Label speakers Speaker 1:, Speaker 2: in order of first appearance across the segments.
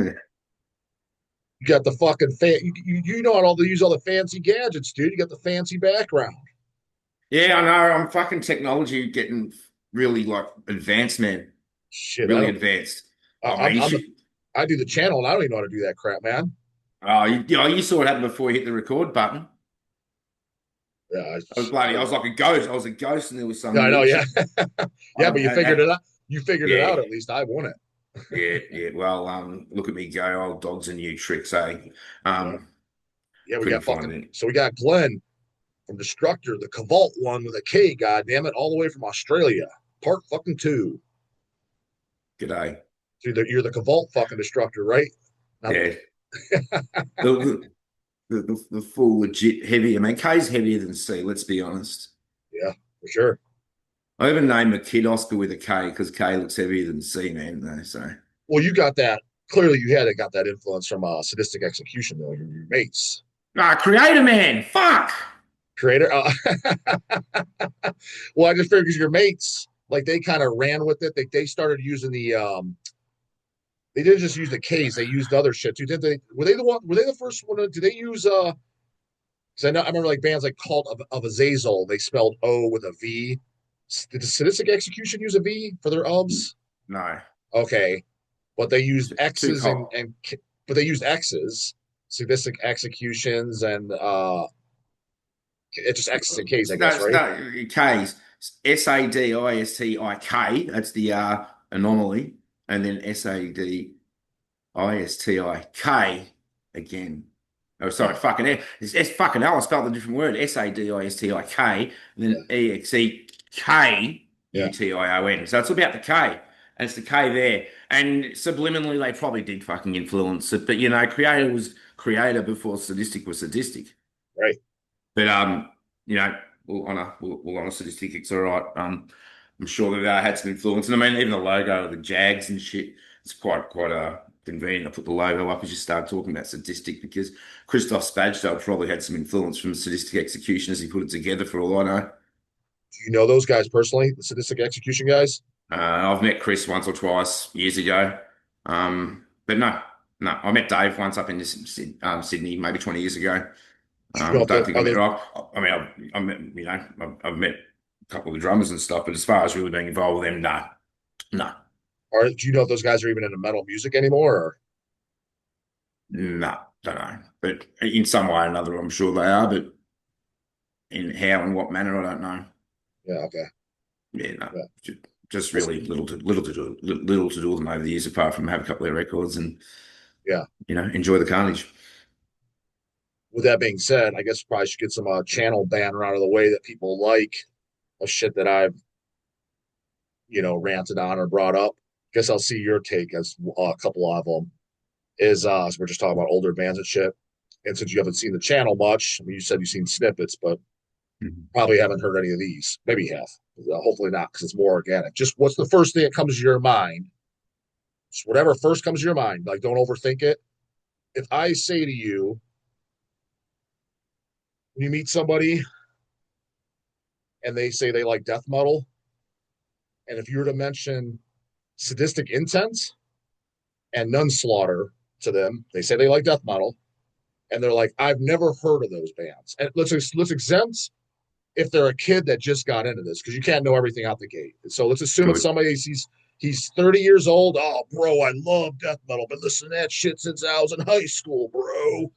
Speaker 1: You got the fucking you know how to use all the fancy gadgets, dude. You got the fancy background.
Speaker 2: Yeah, I know. I'm fucking technology getting really like advanced, man.
Speaker 1: Shit, I
Speaker 2: Really
Speaker 1: don't.
Speaker 2: advanced. Oh man,
Speaker 1: I'm
Speaker 2: you
Speaker 1: I'm the
Speaker 2: should.
Speaker 1: I do the channel and I don't even know how to do that crap, man.
Speaker 2: Oh, you saw what happened before you hit the record button.
Speaker 1: Yeah,
Speaker 2: I was bloody. I was like a ghost. I was a ghost, and there was some
Speaker 1: I know.
Speaker 2: weird
Speaker 1: Yeah,
Speaker 2: shit.
Speaker 1: yeah, but you figured it out. You figured it
Speaker 2: Yeah,
Speaker 1: out at least. I won it.
Speaker 2: yeah. Well, look at me go. Old dog's a new trick, eh?
Speaker 1: Yeah,
Speaker 2: Um,
Speaker 1: yeah. We
Speaker 2: couldn't
Speaker 1: got
Speaker 2: find
Speaker 1: fucking.
Speaker 2: it.
Speaker 1: So we got Glen from Destructor, the Cavalt one with a K. God damn it, all the way from Australia. Part fucking two.
Speaker 2: G'day.
Speaker 1: So you're the Cavalt fucking Destructor, right? Not.
Speaker 2: Yeah. The, the full legit heavy. I mean, K's heavier than C. Let's be honest.
Speaker 1: Yeah, for sure.
Speaker 2: I even named a kid Oscar with a K because K looks heavier than C, man. Though, so
Speaker 1: Well, you got that. Clearly, you had it. Got that influence from Sadistic Execution, though. Your mates,
Speaker 2: Creator man. Fuck.
Speaker 1: creator. Well, I just figured because your mates, like they kind of ran with it. They started using the. They didn't just use the K's. They used other shit too. Did they? Were they the one? Were they the first one? Did they use? Because I remember like bands like Cult of Azazel. They spelled O with a V. Did the Sadistic Execution use a V for their ubs?
Speaker 2: No.
Speaker 1: Okay, but they used
Speaker 2: Too
Speaker 1: X's
Speaker 2: cold.
Speaker 1: and but they used X's, sadistic executions, and it's just X's and K's, I guess, right?
Speaker 2: No, K's. Sadistik. That's the anomaly. And then Sadistik again. Oh, sorry,
Speaker 1: Yeah,
Speaker 2: fucking it's fucking hell. I spelled a different word. Sadistik, and
Speaker 1: yeah,
Speaker 2: then Exekution. So it's about the K. And it's the K there. And subliminally, they probably did fucking influence it. But creator was creator before sadistic was sadistic.
Speaker 1: right.
Speaker 2: But you know, we'll honor statistics, all right. I'm sure that they had some influence, and I mean, even the logo of the Jags and shit, it's quite convenient. I put the logo up as you start talking about sadistic because Christoph Spajdal probably had some influence from sadistic execution as he put it together. For all I know,
Speaker 1: Do you know those guys personally, the sadistic execution guys?
Speaker 2: I've met Chris once or twice years ago, but no, I met Dave once up in Sydney, maybe 20 years ago.
Speaker 1: Do you know if
Speaker 2: Don't
Speaker 1: they're
Speaker 2: think I
Speaker 1: are
Speaker 2: met
Speaker 1: those?
Speaker 2: Rob. I mean, I've met, I've met a couple of the drummers and stuff, but as far as really being involved with them, no, no,
Speaker 1: Are do you know if those guys are even into metal music anymore? Or
Speaker 2: no, don't know. But in some way or another, I'm sure they are, but in how and what manner, I don't know.
Speaker 1: yeah, okay,
Speaker 2: Yeah, no,
Speaker 1: yeah.
Speaker 2: just really little to do with them over the years, apart from have a couple of records and
Speaker 1: Yeah.
Speaker 2: enjoy the carnage.
Speaker 1: With that being said, I guess we probably should get some channel banner out of the way that people like of shit that I've ranted on or brought up. Guess I'll see your take as a couple of them. So we're just talking about older bands and shit. And since you haven't seen the channel much, I mean, you said you've seen snippets, but
Speaker 2: Mhm.
Speaker 1: probably haven't heard any of these. Maybe you have. Hopefully not, because it's more organic. Just what's the first thing that comes to your mind? Just whatever first comes to your mind. Like, don't overthink it. If I say to you, when you meet somebody and they say they like death metal, and if you were to mention Sadistic Intent and Nunslaughter to them, they say they like death metal, and they're like, I've never heard of those bands. And let's exempt if they're a kid that just got into this because you can't know everything out the gate. So let's assume it's
Speaker 2: Good.
Speaker 1: somebody he's 30 years old. Oh, bro, I love death metal. Been listening to that shit since I was in high school, bro.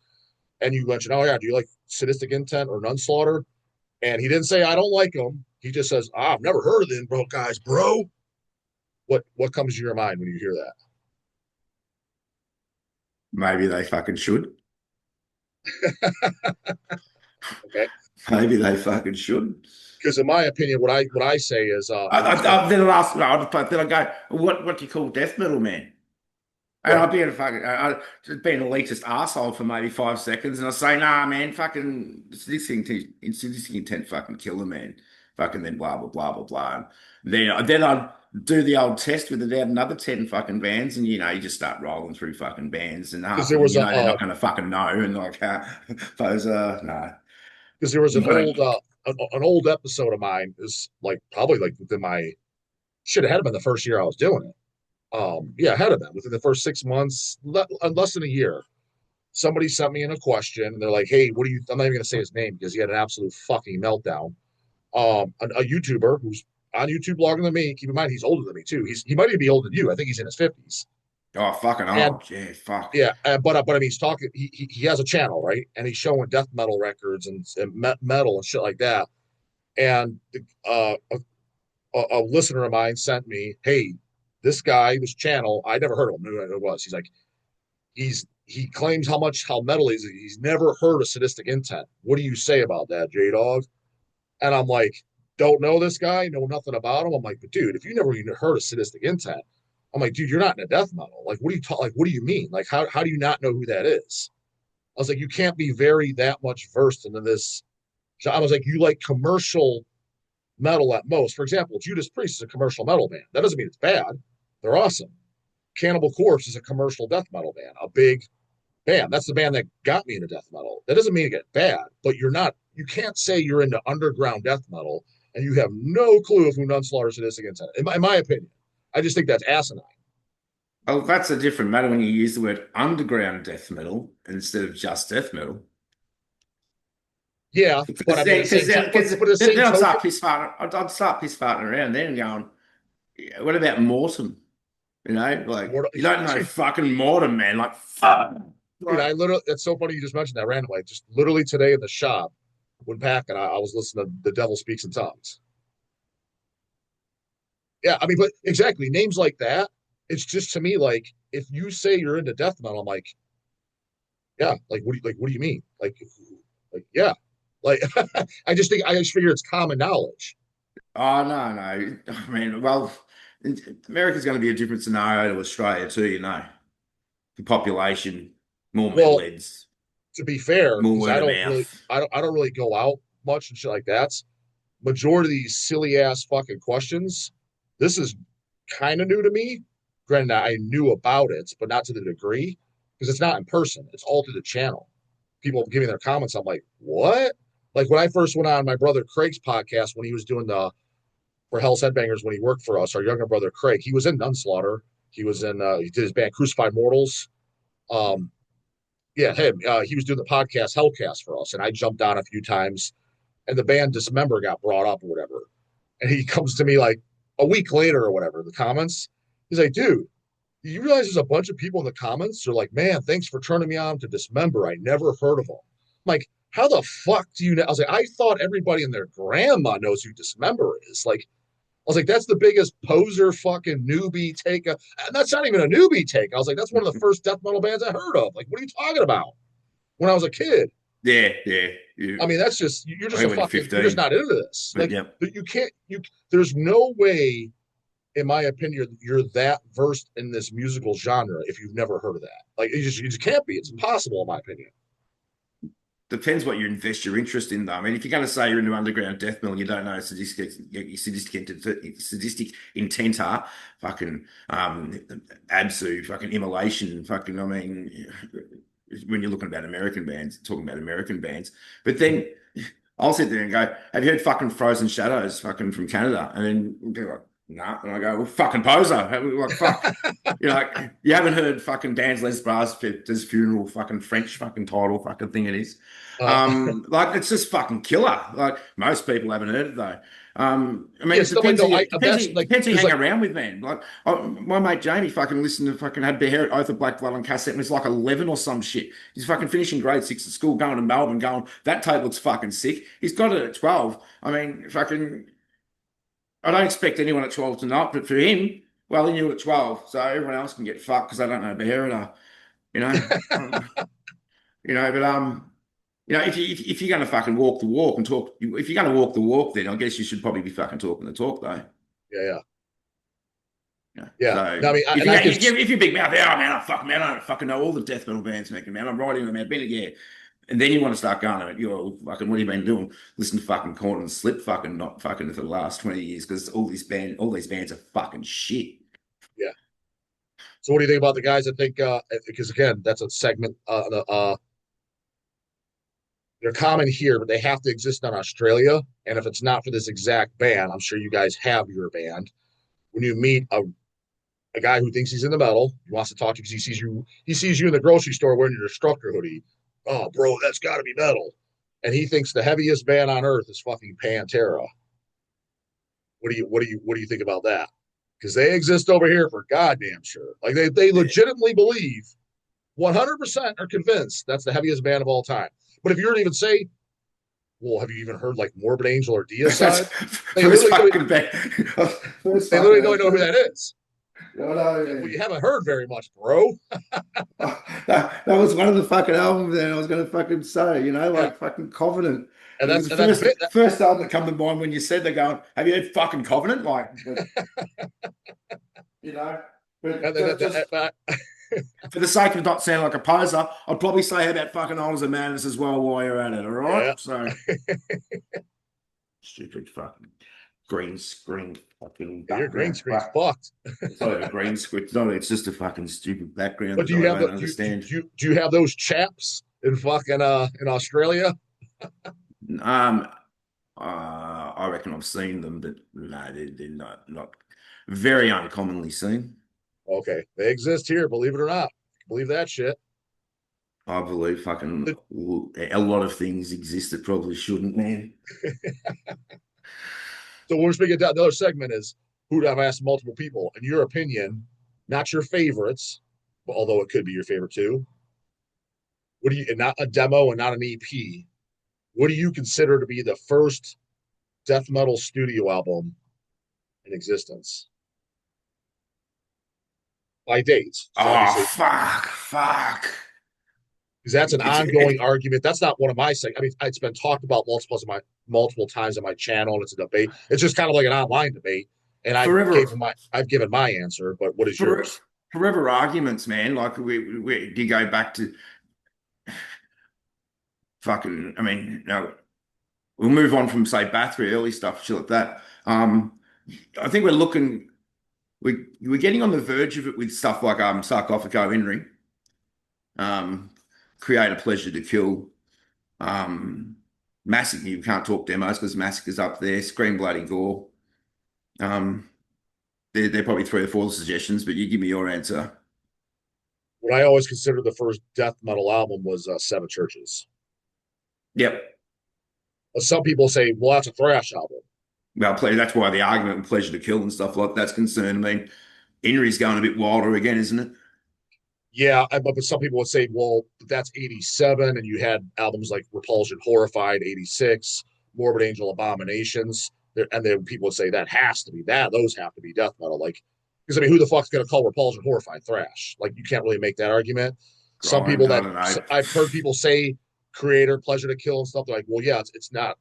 Speaker 1: And you mention, oh yeah, do you like Sadistic Intent or Nunslaughter? And he didn't say I don't like them. He just says, I've never heard of them, bro, guys, bro. What comes to your mind when you hear
Speaker 2: Maybe they fucking should.
Speaker 1: that? Okay,
Speaker 2: Maybe they fucking should.
Speaker 1: because in my opinion, what I say is,
Speaker 2: Then I'll ask, no, then I go, what do you call death metal, man? And
Speaker 1: what
Speaker 2: I'd be a fucking, just be an elitist arsehole for maybe 5 seconds, and I say, nah, man, fucking, sadistic intent, fucking killer, man. Fucking then blah, blah, blah, blah, blah. Then I'd do the old test with about another 10 fucking bands, and you just start rolling through fucking bands, and
Speaker 1: because
Speaker 2: half
Speaker 1: there
Speaker 2: of them,
Speaker 1: was
Speaker 2: they're not going to fucking know, and like, those, no.
Speaker 1: because there was
Speaker 2: You gotta,
Speaker 1: an old episode of mine is like probably like within my should have had been the first year I was doing it. Yeah, ahead of them within the first 6 months, less than a year. Somebody sent me in a question, and they're like, "Hey, what do you?" I'm not even going to say his name because he had an absolute fucking meltdown. A YouTuber who's on YouTube longer than me. Keep in mind, he's older than me too. He might even be older than you. I think he's in his 50s.
Speaker 2: Oh, fucking
Speaker 1: And
Speaker 2: old. Yeah, fuck.
Speaker 1: yeah, but I mean, he's talking. He has a channel, right? And he's showing death metal records and metal and shit like that. And a listener of mine sent me, "Hey, this guy, this channel, I never heard of him. Knew who it was." He's like, he claims how metal he's never heard of Sadistic Intent. What do you say about that, J Dog? And I'm like, don't know this guy, know nothing about him. I'm like, but dude, if you never even heard of Sadistic Intent, I'm like, dude, you're not in a death metal. Like, what do you talk? Like, what do you mean? Like, how do you not know who that is? I was like, you can't be very that much versed into this. So I was like, you like commercial metal at most. For example, Judas Priest is a commercial metal band. That doesn't mean it's bad. They're awesome. Cannibal Corpse is a commercial death metal band, a big band. That's the band that got me into death metal. That doesn't mean it get bad, but you're not. You can't say you're into underground death metal and you have no clue of who Nunslaughter Sadistic Intent. In my opinion, I just think that's asinine.
Speaker 2: Oh, that's a different matter when you use the word underground death metal instead of just death metal.
Speaker 1: Yeah, but
Speaker 2: Because
Speaker 1: I mean, at the same time,
Speaker 2: because
Speaker 1: but at the
Speaker 2: then
Speaker 1: same token,
Speaker 2: I'd start piss farting around then and going, "Yeah, what about mortem? You know, like you don't know
Speaker 1: dude,
Speaker 2: fucking mortem, man. Like fuck.
Speaker 1: dude,
Speaker 2: Like,
Speaker 1: I literally, that's so funny you just mentioned that randomly. Just literally today in the shop, when packing, I was listening to The Devil Speaks in Tongues. Yeah, I mean, but exactly names like that. It's just to me like if you say you're into death metal, I'm like, yeah, like what do you mean? Like yeah, like I just figure it's common knowledge.
Speaker 2: oh no, no. I mean, well, America's going to be a different scenario to Australia too. You know, the population, more
Speaker 1: Well,
Speaker 2: metalheads,
Speaker 1: to be fair,
Speaker 2: more
Speaker 1: because
Speaker 2: word of mouth.
Speaker 1: I don't really go out much and shit like that. Majority of these silly ass fucking questions. This is kind of new to me. Granted, I knew about it, but not to the degree because it's not in person. It's all through the channel. People giving their comments. I'm like, what? Like when I first went on my brother Craig's podcast when he was doing the for Hell's Headbangers when he worked for us, our younger brother Craig. He was in Nunslaughter. He did his band Crucified Mortals. Um, yeah, him. He was doing the podcast Hellcast for us, and I jumped on a few times. And the band Dismember got brought up or whatever. And he comes to me like a week later or whatever, in the comments. He's like, dude, you realize there's a bunch of people in the comments? They're like, man, thanks for turning me on to Dismember. I never heard of them. I'm like, how the fuck do you know? I was like, I thought everybody and their grandma knows who Dismember is. Like, I was like, that's the biggest poser fucking newbie take. And that's not even a newbie take. I was like, that's one of the first death metal bands I heard of. Like, what are you talking about? When I was a kid.
Speaker 2: Yeah, yeah.
Speaker 1: I mean, that's just you're
Speaker 2: I
Speaker 1: just a
Speaker 2: went
Speaker 1: fucking you're just
Speaker 2: 15,
Speaker 1: not into this.
Speaker 2: but
Speaker 1: Like
Speaker 2: yeah.
Speaker 1: you can't you there's no way, in my opinion, you're that versed in this musical genre if you've never heard of that. Like you just can't be. It's impossible, in my opinion.
Speaker 2: Depends what you invest your interest in, though. I mean, if you're going to say you're into underground death metal and you don't know sadistic intent are fucking Absu, fucking immolation, fucking. I mean, when you're looking about American bands, talking about American bands, but then I'll sit there and go, "Have you heard fucking Frozen Shadows, fucking from Canada?" And then we'll go like, "Nah," and I go, "Well, fucking poser." Like, fuck. You're like, you haven't heard fucking Dan's Les Bras' Funeral, fucking French fucking title, fucking thing it is.
Speaker 1: uh,
Speaker 2: Like it's just fucking killer. Like most people haven't heard it though. I mean,
Speaker 1: yeah,
Speaker 2: it
Speaker 1: still like no, I like
Speaker 2: depends who you
Speaker 1: there's
Speaker 2: hang
Speaker 1: like
Speaker 2: around with, man. Like my mate Jamie fucking listened to fucking had Bear Oath of Black Blood on cassette and was like 11 or some shit. He's fucking finishing grade six at school, going to Melbourne, going that tape looks fucking sick. He's got it at 12. I mean, fucking. I don't expect anyone at 12 to not, but for him, well, he knew at 12, so everyone else can get fucked because they don't know Bear, you know. You know, but if you're going to fucking walk the walk and talk, if you're going to walk the walk, then I guess you should probably be fucking talking the talk, though.
Speaker 1: yeah.
Speaker 2: Yeah.
Speaker 1: Yeah.
Speaker 2: So
Speaker 1: No, I mean,
Speaker 2: if
Speaker 1: and
Speaker 2: you
Speaker 1: I can
Speaker 2: if you big mouth, oh man, man, I don't fucking know all the death metal bands, man. I'm writing them, man. Been yeah. And then you want to start going, you're fucking, what have you been doing? Listen to fucking Corn and Slip, fucking not fucking for the last 20 years because all these bands are fucking shit.
Speaker 1: yeah. So what do you think about the guys that think because again, that's a segment they're common here, but they have to exist in Australia. And if it's not for this exact band, I'm sure you guys have your band. When you meet a guy who thinks he's in the metal. He wants to talk to you because he sees you in the grocery store wearing your destructor hoodie. Oh, bro, that's got to be metal. And he thinks the heaviest band on earth is fucking Pantera. What do you think about that? Because they exist over here for goddamn sure. Like they
Speaker 2: Yeah.
Speaker 1: legitimately believe 100% are convinced that's the heaviest band of all time. But if you were to even say, well, have you even heard like Morbid Angel or
Speaker 2: That's
Speaker 1: Deicide? They
Speaker 2: first
Speaker 1: literally don't.
Speaker 2: fucking back. First
Speaker 1: They
Speaker 2: fucking
Speaker 1: literally don't know who that is.
Speaker 2: I know.
Speaker 1: Well, you haven't heard very much, bro.
Speaker 2: That was one of the fucking albums that I was going to fucking say,
Speaker 1: Yeah,
Speaker 2: like fucking Covenant.
Speaker 1: and
Speaker 2: It was
Speaker 1: that's
Speaker 2: the
Speaker 1: and that's
Speaker 2: first
Speaker 1: bit.
Speaker 2: first album that come to mind when you said they're going, have you heard fucking Covenant? Like, you know,
Speaker 1: And
Speaker 2: but
Speaker 1: then,
Speaker 2: just for the sake of not sounding like a poser, I'd probably say how about fucking Honors of Madness as well while you're at it, all right?
Speaker 1: yeah,
Speaker 2: So, stupid fucking green screen fucking
Speaker 1: your green
Speaker 2: background.
Speaker 1: screen's fucked.
Speaker 2: It's not even a green screen. No, it's just a fucking stupid background
Speaker 1: But
Speaker 2: that
Speaker 1: do you
Speaker 2: I
Speaker 1: have
Speaker 2: don't
Speaker 1: the
Speaker 2: understand.
Speaker 1: do you have those chaps in fucking in Australia?
Speaker 2: Um, I reckon I've seen them, but no, they're not very uncommonly seen.
Speaker 1: Okay, they exist here, believe it or not. Believe that shit.
Speaker 2: I believe fucking a lot of things exist that probably shouldn't, man.
Speaker 1: So we're speaking down. The other segment is who I've asked multiple people, in your opinion, not your favorites, although it could be your favorite too. What do you, and not a demo and not an EP, what do you consider to be the first death metal studio album in existence by date? So
Speaker 2: Oh,
Speaker 1: obviously,
Speaker 2: fuck.
Speaker 1: because that's an
Speaker 2: It
Speaker 1: ongoing argument. That's not one of my I mean, it's been talked about multiple times on my channel, and it's a debate. It's just kind of like an online debate, and
Speaker 2: forever,
Speaker 1: I've given my answer. But what is
Speaker 2: for,
Speaker 1: yours?
Speaker 2: forever arguments, man. Like we you go back to fucking. I mean, no, we'll move on from say Bathory early stuff, shit like that. I think we're getting on the verge of it with stuff like Sarcophago Henry, um, Create a Pleasure to Kill, Massacre. You can't talk demos because Massacre's up there. Scream Bloody Gore. Um, they're probably three or four suggestions, but you give me your answer.
Speaker 1: What I always considered the first death metal album was Seven Churches.
Speaker 2: Yep.
Speaker 1: But some people say, well, that's a thrash album.
Speaker 2: Well, that's why the argument with Pleasure to Kill and stuff like that's concerned. I mean, Henry's going a bit wilder again, isn't it?
Speaker 1: Yeah, but some people would say, well, that's 87, and you had albums like Repulsion Horrified, 86, Morbid Angel Abominations. And then people would say that has to be that. Those have to be death metal. Like, because I mean, who the fuck's going to call Repulsion Horrified thrash? Like, you can't really make that argument. Some
Speaker 2: Grind,
Speaker 1: people
Speaker 2: I
Speaker 1: that
Speaker 2: don't know.
Speaker 1: I've heard people say Creator, Pleasure to Kill, and stuff, they're like, well, yeah, it's not,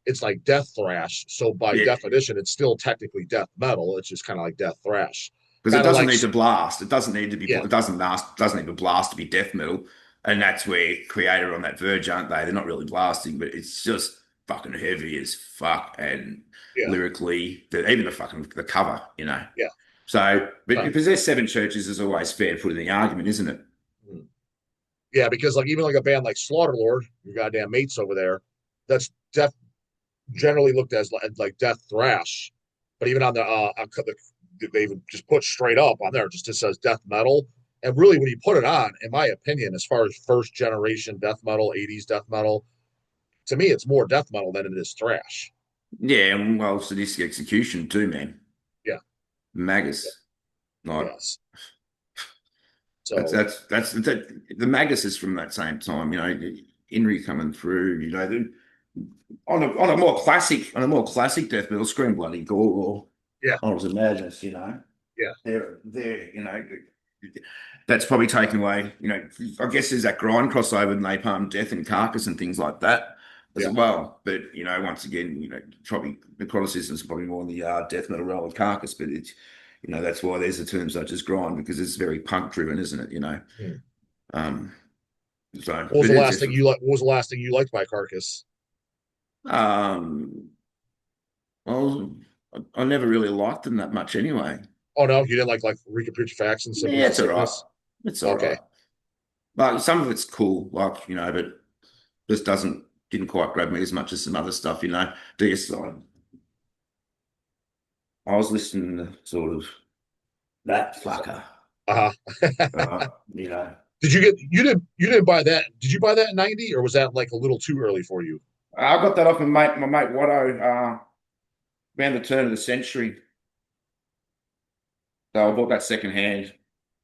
Speaker 1: it's like death thrash. So by
Speaker 2: Yeah,
Speaker 1: definition, it's still technically death metal. It's just kind of like death thrash.
Speaker 2: because it
Speaker 1: Kind of
Speaker 2: doesn't
Speaker 1: like,
Speaker 2: need to blast. It doesn't need to be.
Speaker 1: yeah,
Speaker 2: It doesn't need to blast to be death metal, and that's where Creator on that verge, aren't they? They're not really blasting, but it's just fucking heavy as fuck, and
Speaker 1: yeah,
Speaker 2: lyrically, even the cover,
Speaker 1: yeah.
Speaker 2: So, but
Speaker 1: Right.
Speaker 2: if there's seven churches, is always fair to put in the argument, isn't it?
Speaker 1: Mm. Yeah, because like even like a band like Slaughterlord, your goddamn mates over there, that's death generally looked as like death thrash, but even on they even just put straight up on there, just it says death metal. And really, when you put it on, in my opinion, as far as first generation death metal, 80s death metal, to me, it's more death metal than it is thrash.
Speaker 2: Yeah, and well, sadistic execution too, man.
Speaker 1: Yeah,
Speaker 2: Magus, like
Speaker 1: yes.
Speaker 2: that's
Speaker 1: So
Speaker 2: that's that's the Magus is from that same time, Henry coming through, on a more classic death metal, Scream Bloody Gore or
Speaker 1: yeah,
Speaker 2: Horrors of Madness,
Speaker 1: yeah,
Speaker 2: they're that's probably taken away, I guess there's that grind crossover with Napalm Death and Carcass and things like that as
Speaker 1: yeah,
Speaker 2: well. But once again, probably necroticism is probably more in the death metal realm of Carcass, but it's that's why there's a term such as grind because it's very punk driven, isn't it?
Speaker 1: Hmm.
Speaker 2: Um, so
Speaker 1: What was
Speaker 2: but
Speaker 1: the
Speaker 2: it's
Speaker 1: last thing
Speaker 2: just
Speaker 1: you like? What was the last thing you liked by Carcass?
Speaker 2: um, well, I never really liked them that much anyway.
Speaker 1: Oh no, you didn't like Recapitulations and
Speaker 2: Yeah,
Speaker 1: Symphonies of
Speaker 2: it's all right.
Speaker 1: Sickness.
Speaker 2: It's all
Speaker 1: Okay,
Speaker 2: right. Like some of it's cool, like but just didn't quite grab me as much as some other stuff. Deicide. I was listening to sort of That
Speaker 1: So,
Speaker 2: fucker.
Speaker 1: uh
Speaker 2: Uh, you know,
Speaker 1: you didn't buy that? Did you buy that in '90, or was that like a little too early for you?
Speaker 2: I got that off my mate Watto, around the turn of the century. So I bought that second hand.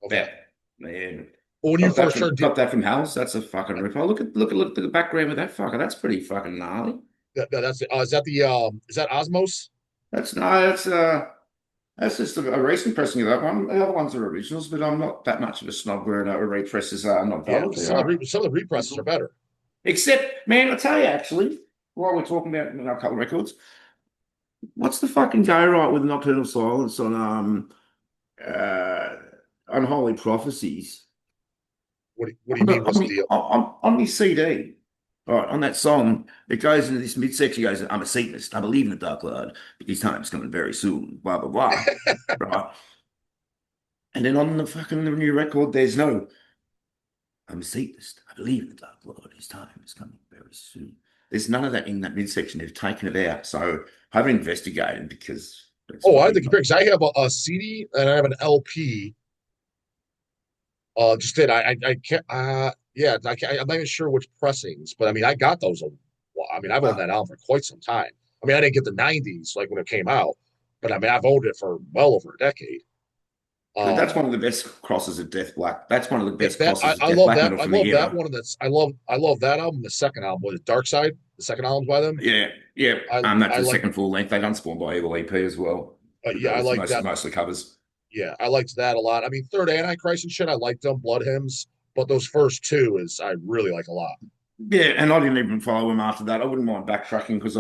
Speaker 1: Okay.
Speaker 2: Yeah, yeah.
Speaker 1: Well, when you first heard
Speaker 2: Got that from Hal's. That's a fucking rip. Oh, look at the background with that fucker. That's pretty fucking gnarly.
Speaker 1: that's is that Osmos?
Speaker 2: That's no, that's just a recent pressing of that one. The other ones are originals, but I'm not that much of a snob where represses are not
Speaker 1: Yeah,
Speaker 2: valid. They are.
Speaker 1: some of the represses are better.
Speaker 2: Except, man, I tell you actually, while we're talking about a couple of records, what's the fucking go right with Nocturnal Silence uh Unholy Prophecies?
Speaker 1: What do you mean? What's the deal?
Speaker 2: On my CD, right, on that song, it goes into this midsection. It goes, I'm a Satanist. I believe in the Dark Lord. His time's coming very soon. Blah blah blah. Right. And then on the new record, there's no, I'm a Satanist. I believe in the Dark Lord. His time is coming very soon. There's none of that in that midsection. They've taken it out. So I haven't investigated because it's
Speaker 1: Oh, I have
Speaker 2: probably
Speaker 1: to
Speaker 2: not.
Speaker 1: compare because I have a CD and I have an LP. Just did I can't yeah I'm not even sure which pressings, but I mean I got those. Well, I mean I've owned
Speaker 2: Uh,
Speaker 1: that album for quite some time. I mean I didn't get the '90s like when it came out, but I mean I've owned it for well over a decade.
Speaker 2: that's
Speaker 1: Um,
Speaker 2: one of the best crosses of Death Black. That's one of the
Speaker 1: yeah,
Speaker 2: best
Speaker 1: that
Speaker 2: crosses of
Speaker 1: I
Speaker 2: Death
Speaker 1: love
Speaker 2: Black
Speaker 1: that
Speaker 2: metal from the era.
Speaker 1: one. And that's I love that album. The second album was Dark Side. The second album by them.
Speaker 2: Yeah, yeah.
Speaker 1: I
Speaker 2: That's
Speaker 1: I
Speaker 2: the
Speaker 1: like
Speaker 2: second full length. They done Spawned by Evil EP as well. But
Speaker 1: yeah
Speaker 2: that
Speaker 1: I
Speaker 2: was
Speaker 1: like that.
Speaker 2: mostly covers.
Speaker 1: Yeah, I liked that a lot. I mean, Third Antichrist and shit, I liked them, Blood Hymns, but those first two is I really like a lot.
Speaker 2: Yeah, and I didn't even follow them after that. I wouldn't mind backtracking because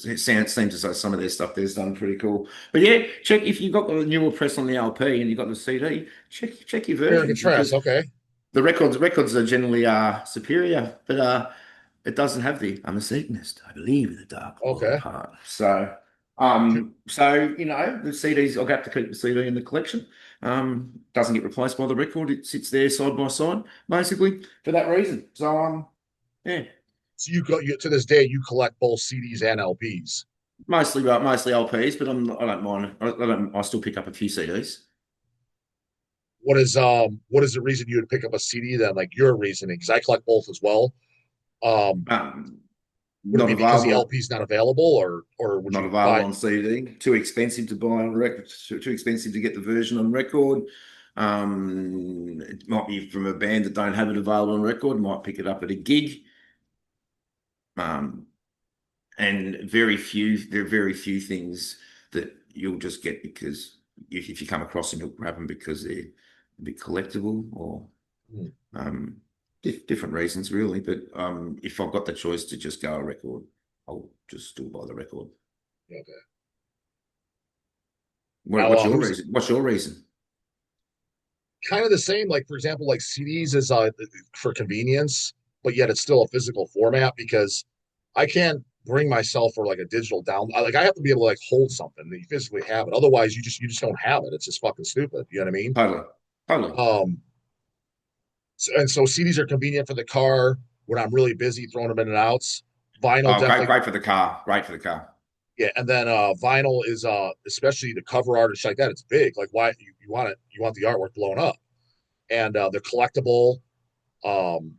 Speaker 2: it seems as though some of their stuff there's done pretty cool. But yeah, check if you got the newer press on the LP and you got the CD, check your
Speaker 1: Compare and
Speaker 2: versions
Speaker 1: contrast.
Speaker 2: because
Speaker 1: Okay.
Speaker 2: the records are generally superior, but it doesn't have the I'm a Satanist, I believe in the Dark Lord
Speaker 1: Okay.
Speaker 2: part. So you know the CDs I'll have to keep the CD in the collection. Doesn't get replaced by the record. It sits there side by side, basically for that reason. So yeah.
Speaker 1: So you to this day you collect both CDs and LPs.
Speaker 2: Mostly LPs, but I don't mind. I still pick up a few CDs.
Speaker 1: What is the reason you would pick up a CD then? Like your reasoning? Because I collect both as well. Um, would it
Speaker 2: Not
Speaker 1: be because the
Speaker 2: available,
Speaker 1: LP is not available, or would
Speaker 2: not
Speaker 1: you
Speaker 2: available
Speaker 1: buy?
Speaker 2: on CD. Too expensive to buy on record. Too expensive to get the version on record. It might be from a band that don't have it available on record. Might pick it up at a gig. Um, and there are very few things that you'll just get because if you come across them, you'll grab them because they're a bit collectible or
Speaker 1: Hmm,
Speaker 2: Um, different reasons, really. But if I've got the choice to just go a record, I'll just still buy the record.
Speaker 1: okay. Now,
Speaker 2: What's your
Speaker 1: who's
Speaker 2: reason? What's your reason?
Speaker 1: kind of the same? Like for example, like CDs is for convenience, but yet it's still a physical format because I can't bring myself for like a digital down. Like I have to be able to like hold something that you physically have it. Otherwise, you just don't have it. It's just fucking stupid. You know what I mean?
Speaker 2: Totally, totally.
Speaker 1: Um, and so CDs are convenient for the car when I'm really busy throwing them in and outs. Vinyl
Speaker 2: Oh,
Speaker 1: definitely,
Speaker 2: great for the car. Great for the car.
Speaker 1: yeah. And then vinyl is especially the cover art and shit like that. It's big. Like why you want it? You want the artwork blown up, and they're collectible. Um,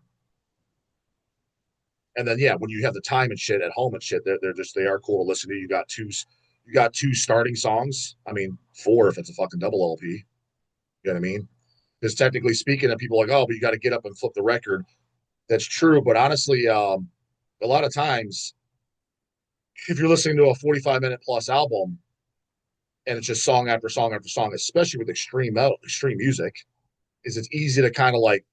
Speaker 1: and then yeah, when you have the time and shit at home and shit, they are cool to listen to. You got two starting songs. I mean, four if it's a fucking double LP. You know what I mean? Because technically speaking, and people are like, oh, but you got to get up and flip the record. That's true, but honestly, a lot of times, if you're listening to a 45-minute plus album and it's just song after song after song, especially with extreme metal, extreme music, is it's easy to kind of like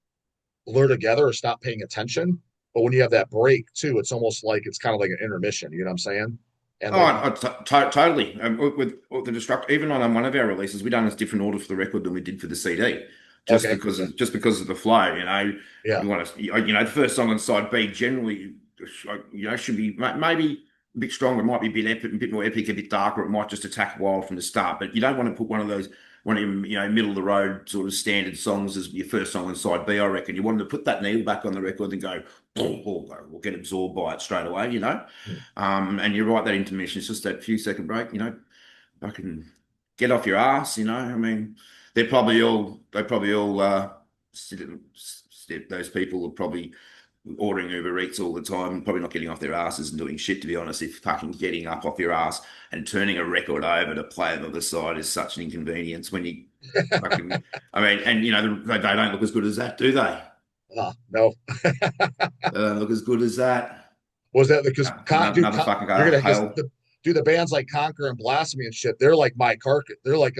Speaker 1: blur together or stop paying attention. But when you have that break too, it's almost like it's kind of like an intermission. You know what I'm saying? And
Speaker 2: Oh,
Speaker 1: like,
Speaker 2: totally. With the destruct, even on one of our releases, we done a different order for the record than we did for the CD,
Speaker 1: okay, yeah,
Speaker 2: just because of the flow. You know,
Speaker 1: yeah,
Speaker 2: you want to, you know, the first song on side B generally, you know, should be maybe a bit stronger. It might be a bit epic, a bit more epic, a bit darker. It might just attack wild from the start. But you don't want to put one of them, you know, middle of the road sort of standard songs as your first song on side B. I reckon you wanted to put that needle back on the record and go, oh, we'll get absorbed by it straight away. You know. And you're right, that intermission is just that few second break, you know, I can get off your ass, you know. I mean, those people are probably ordering Uber Eats all the time and probably not getting off their asses and doing shit, to be honest. If fucking getting up off your ass and turning a record over to play on the other side is such an inconvenience when you fucking, I mean, and they don't look as good as that, do they?
Speaker 1: No.
Speaker 2: They don't look as good as that.
Speaker 1: Was that because
Speaker 2: Another fucking
Speaker 1: you're gonna because
Speaker 2: hail.
Speaker 1: do the bands like Conquer and Blasphemy and shit? They're like my Carcass. They're like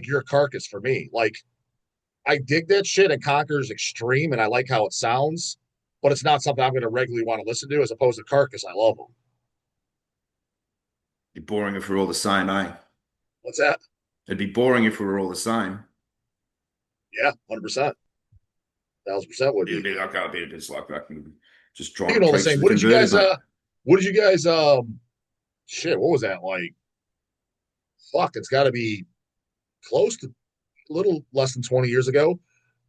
Speaker 1: your Carcass for me. Like I dig that shit, and Conquer is extreme, and I like how it sounds, but it's not something I'm gonna regularly want to listen to. As opposed to Carcass, I love them.
Speaker 2: It'd be boring if we're all the same, eh?
Speaker 1: What's that?
Speaker 2: It'd be boring if we were all the same.
Speaker 1: Yeah, 100%, 1,000% would
Speaker 2: It'd
Speaker 1: be.
Speaker 2: be like I'd be just like fucking just trying
Speaker 1: Speaking
Speaker 2: to
Speaker 1: of all the
Speaker 2: preach to
Speaker 1: same,
Speaker 2: the converted, mate.
Speaker 1: what did you guys shit, what was that like? Fuck, it's got to be close to a little less than 20 years ago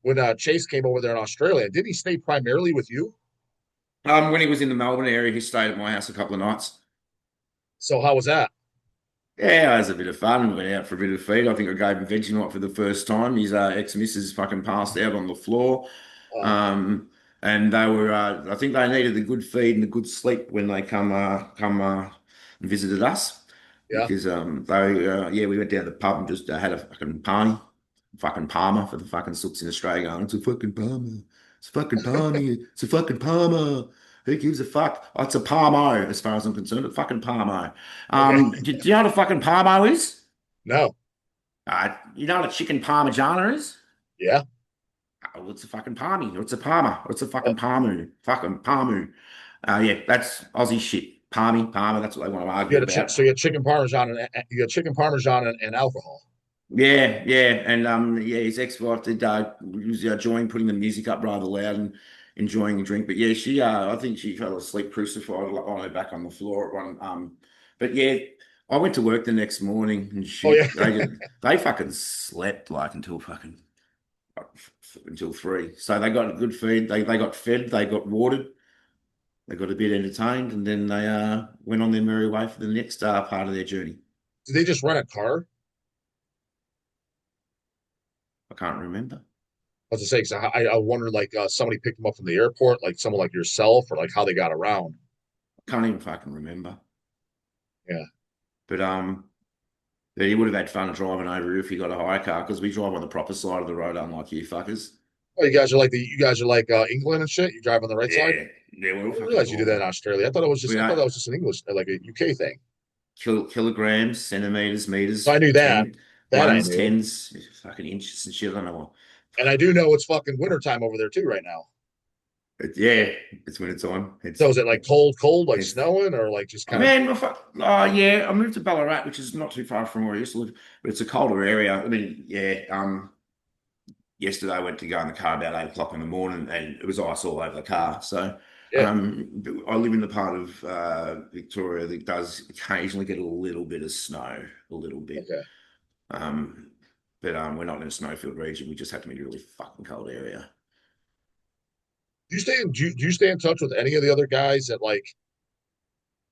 Speaker 1: when Chase came over there in Australia. Did he stay primarily with you?
Speaker 2: When he was in the Melbourne area, he stayed at my house a couple of nights.
Speaker 1: So how was that?
Speaker 2: Yeah, it was a bit of fun. Went out for a bit of feed. I think I gave him Vegemite for the first time. His ex-missus fucking passed out on the floor.
Speaker 1: Uh,
Speaker 2: Um, and they were, I think they needed a good feed and a good sleep when they come and visited us.
Speaker 1: yeah.
Speaker 2: Because yeah, we went down to the pub and just had a fucking party. Fucking Palmer for the fucking sooks in Australia going, it's a fucking Palmer. It's a fucking Palmer. It's a fucking Palmer. Who gives a fuck? Oh, it's a Palmo, as far as I'm concerned. A fucking Palmo.
Speaker 1: Okay.
Speaker 2: Do you know what a fucking Palmo is?
Speaker 1: No.
Speaker 2: You know what a chicken Parmigiana is?
Speaker 1: Yeah.
Speaker 2: Oh, it's a fucking Palmy, or it's a Palmer, or it's a
Speaker 1: Uh,
Speaker 2: fucking Palmu. Fucking Palmu. Yeah, that's Aussie shit. Palmy, Palmer, that's what they want to argue about.
Speaker 1: so you had chicken parmesan and alcohol.
Speaker 2: Yeah, yeah, and yeah, his ex-wife did was enjoying putting the music up rather loud and enjoying a drink. But yeah, she I think she fell asleep crucified like, on her back on the floor at one. But yeah, I went to work the next morning and
Speaker 1: Oh yeah.
Speaker 2: shit. They fucking slept like until 3. So they got a good feed. They got fed. They got watered. They got a bit entertained, and then they went on their merry way for the next part of their journey.
Speaker 1: Did they just rent a car?
Speaker 2: I can't remember.
Speaker 1: I was to say, 'cause I wonder, like, somebody picked them up from the airport, like someone like yourself, or like how they got around.
Speaker 2: I can't even fucking remember.
Speaker 1: Yeah.
Speaker 2: But he would have had fun driving over if he got a hire car because we drive on the proper side of the road, unlike you fuckers.
Speaker 1: Oh, you guys are like England and shit. You drive on the right side.
Speaker 2: Yeah, yeah, we're
Speaker 1: I
Speaker 2: all
Speaker 1: didn't
Speaker 2: fucking
Speaker 1: realize you did that in
Speaker 2: normal.
Speaker 1: Australia.
Speaker 2: We
Speaker 1: I thought
Speaker 2: are
Speaker 1: that was just an English, like a UK thing.
Speaker 2: kilograms, centimeters,
Speaker 1: So I
Speaker 2: meters,
Speaker 1: knew that. That I
Speaker 2: ones,
Speaker 1: knew,
Speaker 2: tens, fucking inches and shit. I don't know what.
Speaker 1: and I do know it's fucking wintertime over there too right now.
Speaker 2: Yeah, it's winter time.
Speaker 1: So is it like cold, like
Speaker 2: It's
Speaker 1: snowing, or like just kind of?
Speaker 2: Man, oh yeah, I moved to Ballarat, which is not too far from where I used to live, but it's a colder area. I mean, yeah. Yesterday I went to go in the car about 8 o'clock in the morning, and it was ice all over the car. So,
Speaker 1: Yeah.
Speaker 2: I live in the part of Victoria that does occasionally get a little bit of snow, a little bit.
Speaker 1: Okay.
Speaker 2: Um, but we're not in a snowfield region. We just have to be a really fucking cold area.
Speaker 1: Do you stay in touch with any of the other guys that like?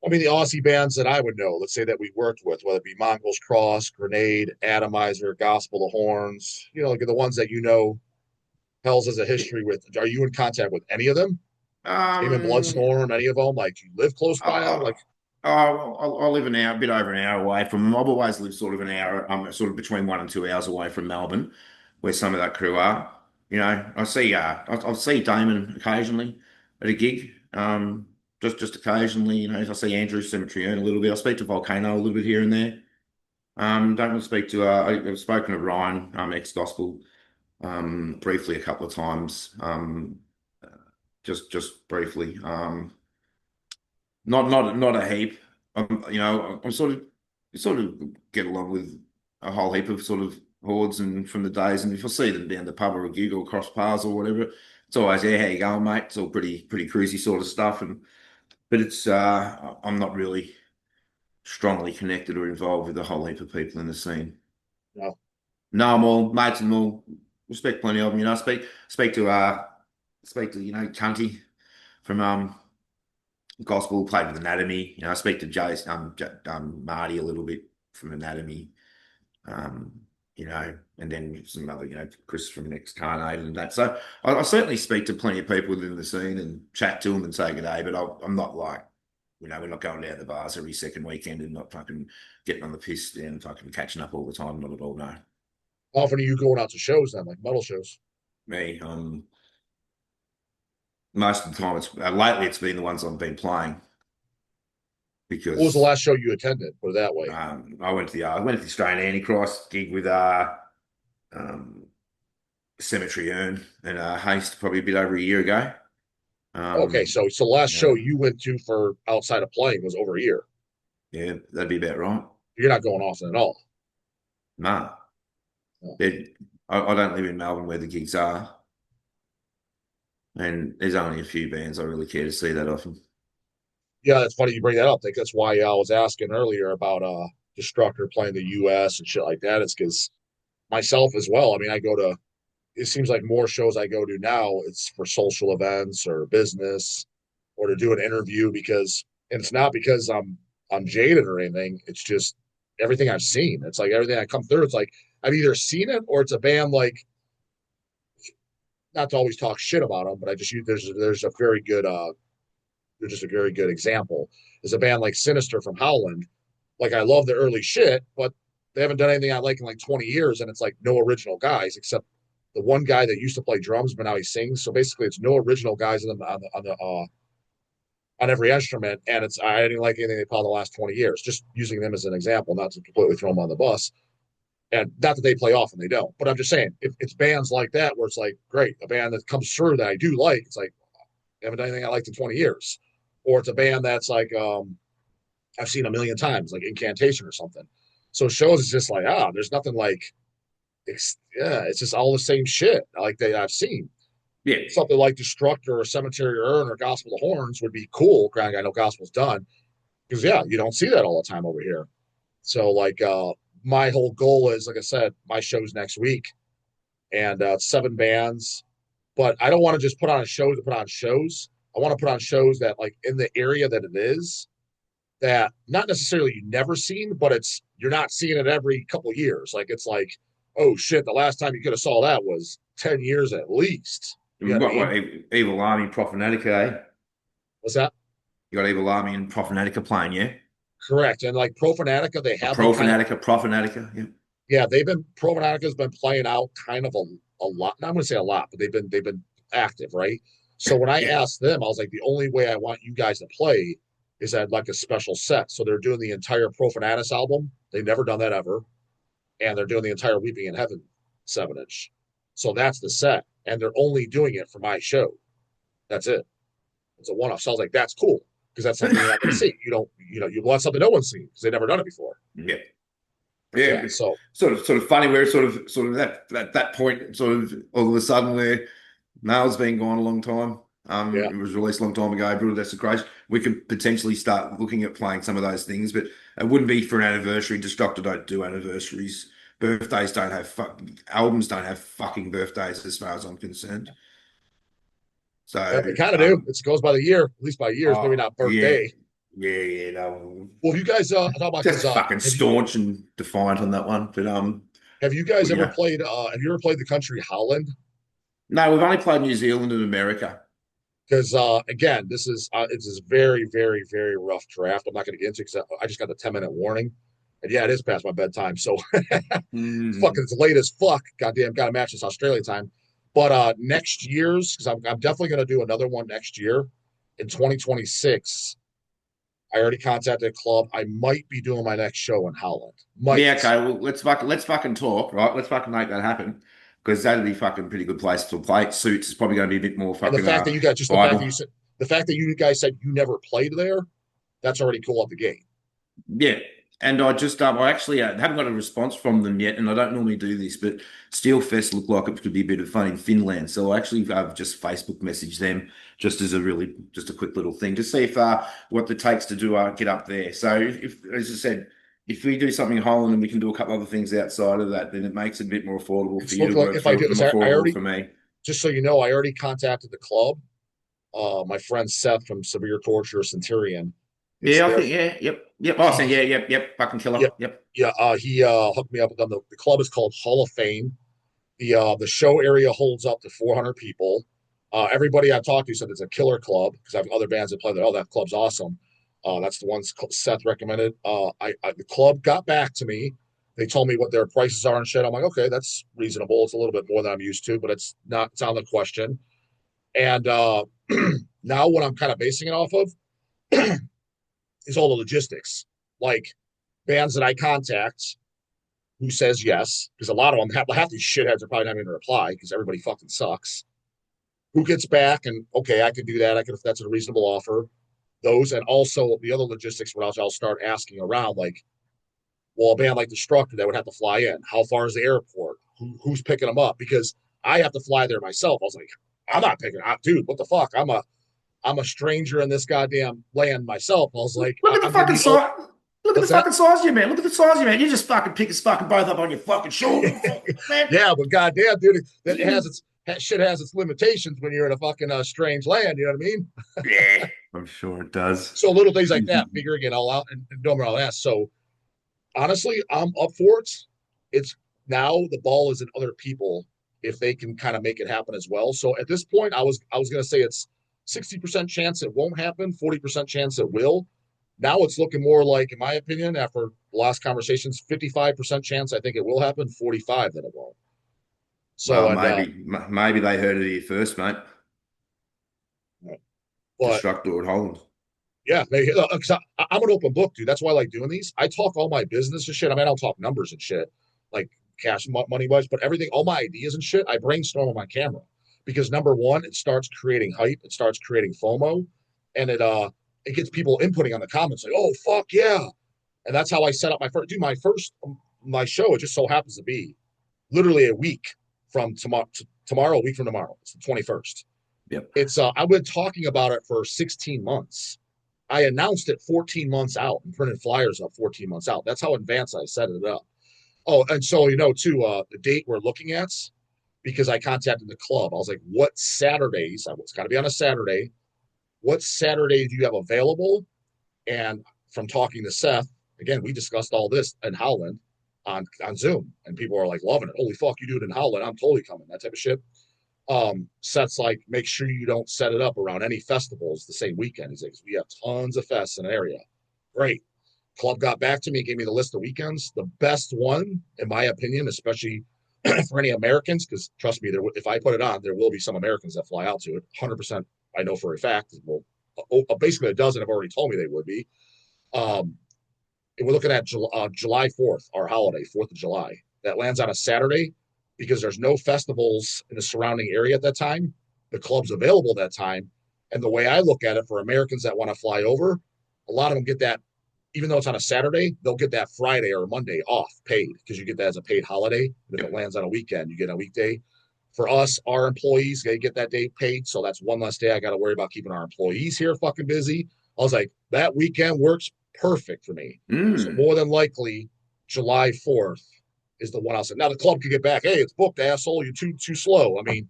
Speaker 1: I mean, the Aussie bands that I would know, let's say that we worked with, whether it be Mongols Cross, Grenade, Atomizer, Gospel of Horns, like the ones that Hell's has a history with. Are you in contact with any of them? Demon
Speaker 2: Um,
Speaker 1: Bloodstorm, any of them? Like, do you live close by them?
Speaker 2: Uh,
Speaker 1: Like,
Speaker 2: I live a bit over an hour away from them. I've always lived sort of an hour, sort of between 1 and 2 hours away from Melbourne, where some of that crew are. I'll see Damon occasionally at a gig, just occasionally. I see Andrew Cemetery a little bit. I speak to Volcano a little bit here and there. Don't really speak to. I've spoken to Ryan, ex-gospel, briefly a couple of times, just briefly. Not a heap. I'm sort of get along with a whole heap of sort of hordes and from the days, and if I see them down the pub or a gig or cross paths or whatever, it's always, yeah, how you going, mate? It's all pretty cruisy sort of stuff, and but it's I'm not really strongly connected or involved with a whole heap of people in the scene.
Speaker 1: no.
Speaker 2: No, I'm all mates and all respect plenty of them. Speak to Cunty from Gospel, played with Anatomy. I speak to Marty a little bit from Anatomy. Um, and then some other, Chris from Next Carnage and that. So I certainly speak to plenty of people within the scene and chat to them and say good day, but I'm not like, we're not going down the bars every second weekend and not fucking getting on the piss and fucking catching up all the time. Not at all, no.
Speaker 1: How often are you going out to shows then, like metal shows?
Speaker 2: Me, most of the time, lately it's been the ones I've been playing
Speaker 1: What was the
Speaker 2: because
Speaker 1: last show you attended? Put it that way.
Speaker 2: I went to the Australian Antichrist gig with um, Cemetery Urn and Haste probably a bit over a year ago.
Speaker 1: Okay,
Speaker 2: Um,
Speaker 1: so the last show
Speaker 2: yeah,
Speaker 1: you went to for outside of playing was over a year.
Speaker 2: yeah, that'd be about right.
Speaker 1: You're not going often at all.
Speaker 2: Nah,
Speaker 1: No.
Speaker 2: I don't live in Melbourne where the gigs are, and there's only a few bands I really care to see that often.
Speaker 1: Yeah, that's funny you bring that up. I think that's why I was asking earlier about Destructor playing the US and shit like that. It's because myself as well. I mean, I go to it seems like more shows I go to now, it's for social events or business or to do an interview because and it's not because I'm jaded or anything. It's just everything I've seen. It's like everything I come through, it's like I've either seen it or it's a band like not to always talk shit about them, but I just use there's a very good they're just a very good example. Is a band like Sinister from Howland. Like I love the early shit, but they haven't done anything I like in like 20 years, and it's like no original guys except the one guy that used to play drums, but now he sings. So basically, it's no original guys on every instrument, and it's I didn't like anything they played the last 20 years. Just using them as an example, not to completely throw them on the bus. And not that they play often, they don't. But I'm just saying, if it's bands like that where it's like, great, a band that comes through that I do like, it's like I haven't done anything I liked in 20 years. Or it's a band that's like I've seen a million times, like Incantation or something. So shows is just like, there's nothing like it's just all the same shit like I've seen.
Speaker 2: Yeah,
Speaker 1: Something like Destructor or Cemetery Urn or Gospel of Horns would be cool. Granted, I know Gospel's done because yeah, you don't see that all the time over here. So like my whole goal is, like I said, my show's next week and 7 bands, but I don't want to just put on a show to put on shows. I want to put on shows that like in the area that it is that not necessarily you never seen, but it's you're not seeing it every couple of years. Like it's like, oh shit, the last time you could have saw that was 10 years at least. You know what I
Speaker 2: what
Speaker 1: mean?
Speaker 2: Evil Army, Profanatica, eh?
Speaker 1: What's that?
Speaker 2: You got Evil Army and Profanatica playing, yeah?
Speaker 1: Correct. And like Profanatica, they
Speaker 2: Or
Speaker 1: have been kind of
Speaker 2: Profanatica, yeah.
Speaker 1: yeah, they've been Profanatica's been playing out kind of a lot. Not I'm gonna say a lot, but they've been active, right? So when I
Speaker 2: Yeah.
Speaker 1: asked them, I was like, the only way I want you guys to play is at like a special set. So they're doing the entire Profanatus album. They've never done that ever. And they're doing the entire Weeping in Heaven 7 inch. So that's the set. And they're only doing it for my show. That's it. It's a one off. So I was like, that's cool. Because that's something you're not going to see. You want something no one's seen because they've never done it before.
Speaker 2: Yeah. Yeah,
Speaker 1: Yeah.
Speaker 2: it's
Speaker 1: So
Speaker 2: sort of funny where sort of that point sort of all of a sudden where Nail's been gone a long time.
Speaker 1: yeah.
Speaker 2: It was released a long time ago. Brutal Desecration. We could potentially start looking at playing some of those things, but it wouldn't be for an anniversary. Destructor don't do anniversaries. Birthdays don't have albums don't have fucking birthdays as far as I'm concerned.
Speaker 1: They
Speaker 2: So,
Speaker 1: kind of do. It goes by the year, at least by years, maybe
Speaker 2: oh
Speaker 1: not
Speaker 2: yeah,
Speaker 1: birthday.
Speaker 2: yeah, no,
Speaker 1: Well, have you guys I thought about
Speaker 2: just
Speaker 1: because
Speaker 2: fucking staunch and defiant on that one. But
Speaker 1: have you guys
Speaker 2: you
Speaker 1: ever
Speaker 2: know.
Speaker 1: played have you ever played the country Holland?
Speaker 2: No, we've only played New Zealand and America.
Speaker 1: Because again, this is it's this very, very, very rough draft. I'm not going to get into because I just got the 10-minute warning. And yeah, it is past my bedtime. So fucking
Speaker 2: Mm.
Speaker 1: it's late as fuck. Goddamn, got to match this Australia time. But next year's because I'm definitely going to do another one next year in 2026. I already contacted a club. I might be doing my next show in Holland.
Speaker 2: Yeah,
Speaker 1: Might.
Speaker 2: okay. Well, let's fucking talk, right? Let's fucking make that happen because that'd be fucking pretty good place to play. Suits is probably going to be a bit more
Speaker 1: And the
Speaker 2: fucking
Speaker 1: fact that you got just the fact that
Speaker 2: viable.
Speaker 1: you said the fact that you guys said you never played there, that's already cool at the gate.
Speaker 2: Yeah, and I actually haven't got a response from them yet, and I don't normally do this, but Steelfest looked like it could be a bit of fun in Finland, so I've just Facebook messaged them just as just a quick little thing to see if what it takes to do get up there. So if, as I said, if we do something in Holland and we can do a couple other things outside of that, then it makes it a bit more affordable for
Speaker 1: It's
Speaker 2: you to
Speaker 1: looking like
Speaker 2: work
Speaker 1: if I
Speaker 2: through
Speaker 1: do,
Speaker 2: and
Speaker 1: is
Speaker 2: more
Speaker 1: I
Speaker 2: affordable
Speaker 1: already
Speaker 2: for me.
Speaker 1: just so you know, I already contacted the club. My friend Seth from Severe Torture Centurion. It's
Speaker 2: Yeah, I
Speaker 1: there.
Speaker 2: think, yeah, yep. Oh, so yeah, yep. Fucking
Speaker 1: Yeah,
Speaker 2: killer. Yep.
Speaker 1: yeah. He hooked me up with them. The club is called Hall of Fame. The show area holds up to 400 people. Everybody I've talked to said it's a killer club because I have other bands that play there. Oh, that club's awesome. That's the ones Seth recommended. The club got back to me. They told me what their prices are and shit. I'm like, okay, that's reasonable. It's a little bit more than I'm used to, but it's not. It's on the question. And now what I'm kind of basing it off of is all the logistics, like bands that I contact who says yes, because a lot of them half these shitheads are probably not even going to reply because everybody fucking sucks. Who gets back and okay, I could do that. I could if that's a reasonable offer. Those and also the other logistics. What else? I'll start asking around like, well, a band like Destructor that would have to fly in. How far is the airport? Who's picking them up? Because I have to fly there myself. I was like, I'm not picking up, dude. What the fuck? I'm a stranger in this goddamn land myself. I was like,
Speaker 2: Look at the
Speaker 1: I'm gonna
Speaker 2: fucking
Speaker 1: need. Oh,
Speaker 2: size. Look at the
Speaker 1: what's that?
Speaker 2: fucking size of you, man. Look at the size of you, man. You just fucking pick us fucking both up on your fucking shoulder, man.
Speaker 1: Yeah, but goddamn, dude, that has its that shit has its limitations when you're in a fucking strange land. You know what I mean?
Speaker 2: Yeah, I'm sure it does.
Speaker 1: So little things like that, figuring it all out and don't all that. So honestly, I'm up for it. It's now the ball is in other people if they can kind of make it happen as well. So at this point, I was gonna say it's 60% chance it won't happen, 40% chance it will. Now it's looking more like, in my opinion, after the last conversations, 55% chance I think it will happen, 45 that it won't. So
Speaker 2: Well,
Speaker 1: and
Speaker 2: maybe they heard it here first, mate.
Speaker 1: but
Speaker 2: Destructor at Holland.
Speaker 1: yeah, I'm an open book, dude. That's why I like doing these. I talk all my business and shit. I mean, I don't talk numbers and shit, like cash money wise, but everything, all my ideas and shit, I brainstorm on my camera because number one, it starts creating hype, it starts creating FOMO, and it gets people inputting on the comments like, oh fuck yeah, and that's how I set up my show. It just so happens to be literally a week from tomorrow, a week from tomorrow. It's the 21st.
Speaker 2: Yep.
Speaker 1: It's I've been talking about it for 16 months. I announced it 14 months out and printed flyers up 14 months out. That's how advanced I set it up. Oh, and so too, the date we're looking at, because I contacted the club. I was like, what Saturdays? It's got to be on a Saturday. What Saturday do you have available? And from talking to Seth, again, we discussed all this in Howland on Zoom, and people are like loving it. Holy fuck, you do it in Howland. I'm totally coming. That type of shit. Seth's like, make sure you don't set it up around any festivals the same weekend. He's like, we have tons of fests in an area. Great. Club got back to me, gave me the list of weekends. The best one, in my opinion, especially for any Americans, because trust me, if I put it on, there will be some Americans that fly out to it. 100%, I know for a fact. Well, basically a dozen have already told me they would be. Um, and we're looking at July 4th, our holiday, 4th of July. That lands on a Saturday because there's no festivals in the surrounding area at that time. The club's available that time. And the way I look at it for Americans that want to fly over, a lot of them get that, even though it's on a Saturday, they'll get that Friday or Monday off paid because you get that as a paid holiday. And if it
Speaker 2: Yep.
Speaker 1: lands on a weekend, you get a weekday. For us, our employees, they get that day paid. So that's one less day I got to worry about keeping our employees here fucking busy. I was like, that weekend works perfect for me. So
Speaker 2: Mm.
Speaker 1: more than likely, July 4th is the one I'll say. Now the club could get back, hey, it's booked, asshole. You're too slow. I mean,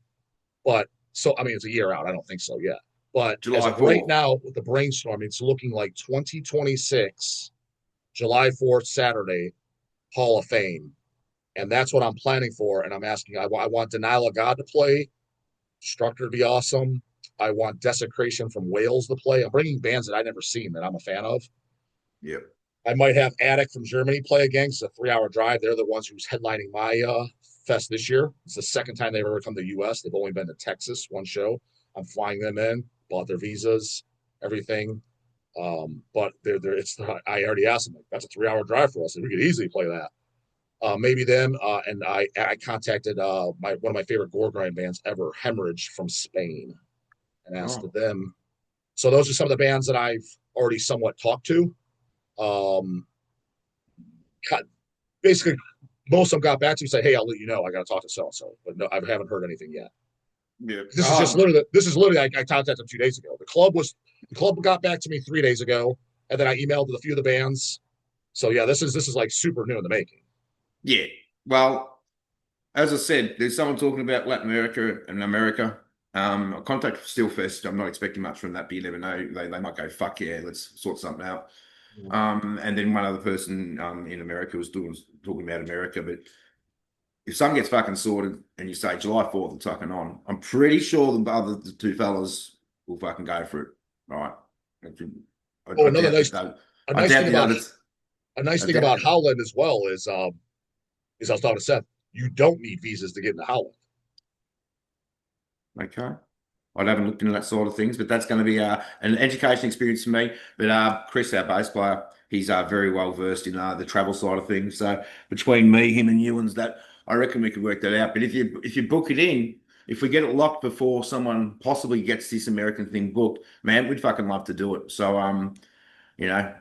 Speaker 1: but so I mean it's a year out. I don't think so yet. But as
Speaker 2: July
Speaker 1: of right
Speaker 2: 4th.
Speaker 1: now, with the brainstorming, it's looking like 2026, July 4th, Saturday, Hall of Fame. And that's what I'm planning for. And I'm asking, I want Denial of God to play, Destructor to be awesome. I want Desecration from Wales to play. I'm bringing bands that I've never seen that I'm a fan of.
Speaker 2: Yep.
Speaker 1: I might have Attic from Germany play again. It's a 3 hour drive. They're the ones who's headlining my fest this year. It's the second time they've ever come to the U.S. They've only been to Texas, one show. I'm flying them in, bought their visas, everything. But it's I already asked them, like, that's a 3 hour drive for us. And we could easily play that. Maybe them. And I contacted one of my favorite gore grind bands ever, Hemorrhage from Spain, and asked
Speaker 2: Oh.
Speaker 1: them. So those are some of the bands that I've already somewhat talked to. Um, Basically, most of them got back to me and said, "Hey, I'll let you know. I got to talk to so and so," but no, I haven't heard anything yet.
Speaker 2: Yeah.
Speaker 1: This is literally I contacted them 2 days ago. The club got back to me 3 days ago, and then I emailed a few of the bands. So yeah, this is like super new in the making.
Speaker 2: Yeah. Well, as I said, there's someone talking about Latin America and America. Contact Steelfest. I'm not expecting much from that, but you never know. They might go, fuck yeah, let's sort something out. And then one other person in America was talking about America, but if something gets fucking sorted and you say July 4th and fucking on, I'm pretty sure the two fellas will fucking go for it. Right.
Speaker 1: Oh,
Speaker 2: I doubt that they
Speaker 1: a
Speaker 2: I
Speaker 1: nice
Speaker 2: doubt
Speaker 1: thing
Speaker 2: the
Speaker 1: about
Speaker 2: others.
Speaker 1: a nice
Speaker 2: I
Speaker 1: thing
Speaker 2: doubt
Speaker 1: about Howland as well is I was talking to Seth. You don't need visas to get into Howland.
Speaker 2: okay. I haven't looked into that sort of things, but that's going to be an education experience for me. But Chris, our bass player, he's very well versed in the travel side of things. So between me, him, and Ewan's, that I reckon we could work that out. But if you book it in, if we get it locked before someone possibly gets this American thing booked, man, we'd fucking love to do it. So you know,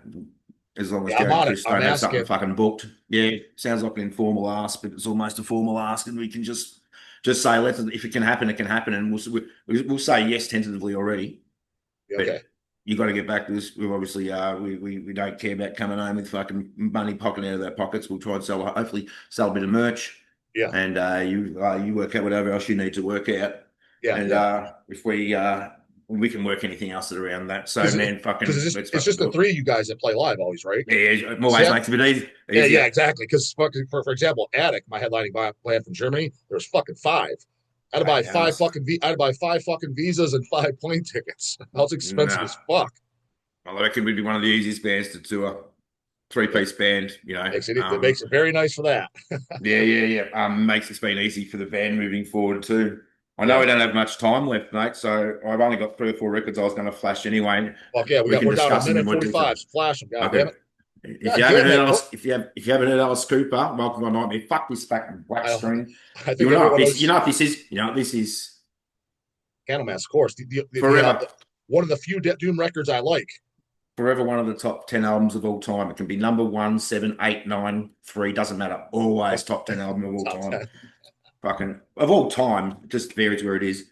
Speaker 2: as long as
Speaker 1: Yeah, I'm
Speaker 2: Jared and
Speaker 1: on it.
Speaker 2: Chris
Speaker 1: I'm
Speaker 2: don't have something
Speaker 1: asking.
Speaker 2: fucking booked. Yeah, sounds like an informal ask, but it's almost a formal ask, and we can just say, let's if it can happen, it can happen, and we'll say yes tentatively already. But
Speaker 1: Okay.
Speaker 2: you got to get back to this. We've obviously we don't care about coming home with fucking money pocketing out of our pockets. We'll try and hopefully sell a bit of merch,
Speaker 1: Yeah.
Speaker 2: and you work out whatever else you need to work out,
Speaker 1: Yeah.
Speaker 2: and
Speaker 1: Yeah.
Speaker 2: if we can work anything else around that. So
Speaker 1: Because
Speaker 2: man,
Speaker 1: because
Speaker 2: fucking let's
Speaker 1: it's
Speaker 2: fucking
Speaker 1: just the
Speaker 2: do it.
Speaker 1: three of you guys that play live always, right?
Speaker 2: Yeah, yeah, more ways
Speaker 1: Seth.
Speaker 2: makes it a bit
Speaker 1: Yeah. Yeah.
Speaker 2: easier.
Speaker 1: Exactly. Because fucking for example, Attic, my headlining band from Germany, there's fucking five. I had to buy
Speaker 2: Fucking
Speaker 1: five
Speaker 2: ass.
Speaker 1: fucking I had to buy five fucking visas and five plane tickets. That was expensive
Speaker 2: Nah,
Speaker 1: as fuck.
Speaker 2: I reckon we'd be one of the easiest bands to tour.
Speaker 1: Yeah.
Speaker 2: Three-piece band,
Speaker 1: It makes it very nice for that.
Speaker 2: Yeah, yeah, yeah. Makes this been easy for the band moving forward too. I know
Speaker 1: Yeah.
Speaker 2: we don't have much time left, mate, so I've only got 3 or 4 records I was going to flash anyway.
Speaker 1: Fuck yeah,
Speaker 2: We can
Speaker 1: we're down a
Speaker 2: discuss them
Speaker 1: minute
Speaker 2: in
Speaker 1: and
Speaker 2: more
Speaker 1: 45.
Speaker 2: detail.
Speaker 1: So flash them, god damn
Speaker 2: Okay.
Speaker 1: it.
Speaker 2: If you
Speaker 1: God
Speaker 2: haven't
Speaker 1: damn
Speaker 2: heard
Speaker 1: it.
Speaker 2: Alice, if you haven't heard Alice Cooper, welcome to my nightmare. Fuck this fucking black
Speaker 1: I
Speaker 2: screen.
Speaker 1: I
Speaker 2: You
Speaker 1: think
Speaker 2: will know if
Speaker 1: everyone
Speaker 2: this. You
Speaker 1: knows
Speaker 2: know what this is. You know what this is.
Speaker 1: Candlemass, of course.
Speaker 2: Forever,
Speaker 1: One of the few Doom records I like.
Speaker 2: forever one of the top 10 albums of all time. It can be number one, seven, eight, nine, three. Doesn't matter. Always top 10 album of all
Speaker 1: Top
Speaker 2: time.
Speaker 1: 10.
Speaker 2: Fucking of all time. It just varies where it is.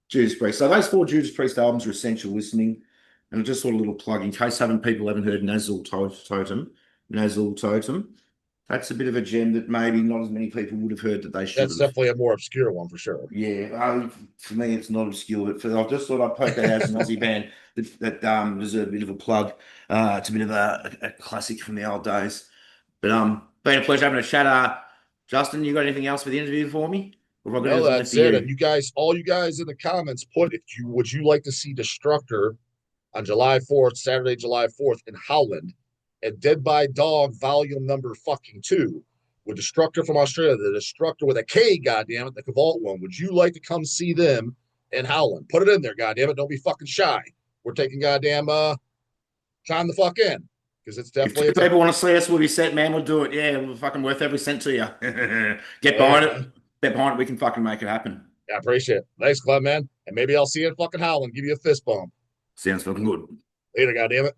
Speaker 2: Judas Priest. So those 4 Judas Priest albums are essential listening. And just sort of a little plug in case people haven't heard Totem. Nazal Totem. That's a bit of a gem that maybe not as many people would have heard that they should
Speaker 1: That's
Speaker 2: have.
Speaker 1: definitely a more obscure one for sure.
Speaker 2: Yeah, for me it's not obscure, but I just thought I'd poke that out as an Aussie band that deserves a bit of a plug. It's a bit of a classic from the old days. But been a pleasure having a chat. Justin, you got anything else for the interview for me? Or have I got
Speaker 1: No,
Speaker 2: anything left
Speaker 1: that's
Speaker 2: for
Speaker 1: it. And
Speaker 2: you?
Speaker 1: you guys, all you guys in the comments, put if you would you like to see Destructor on July 4th, Saturday, July 4th in Howland, and Dead by Dog Volume Number fucking 2 with Destructor from Australia, the Destructor with a K, goddammit, the Cavalt one. Would you like to come see them in Howland? Put it in there, goddammit. Don't be fucking shy. We're taking goddamn time the fuck in because it's
Speaker 2: If
Speaker 1: definitely
Speaker 2: two
Speaker 1: it's a
Speaker 2: people want to see us, we'll be set, man. We'll do it. Yeah, we're fucking worth every cent to you. Get
Speaker 1: yeah,
Speaker 2: behind
Speaker 1: man.
Speaker 2: it. Get behind it. We can fucking make it happen.
Speaker 1: I appreciate it. Thanks, Glenn, man. And maybe I'll see you in fucking Howland. Give you a fist bump.
Speaker 2: Sounds fucking good.
Speaker 1: Later, goddammit.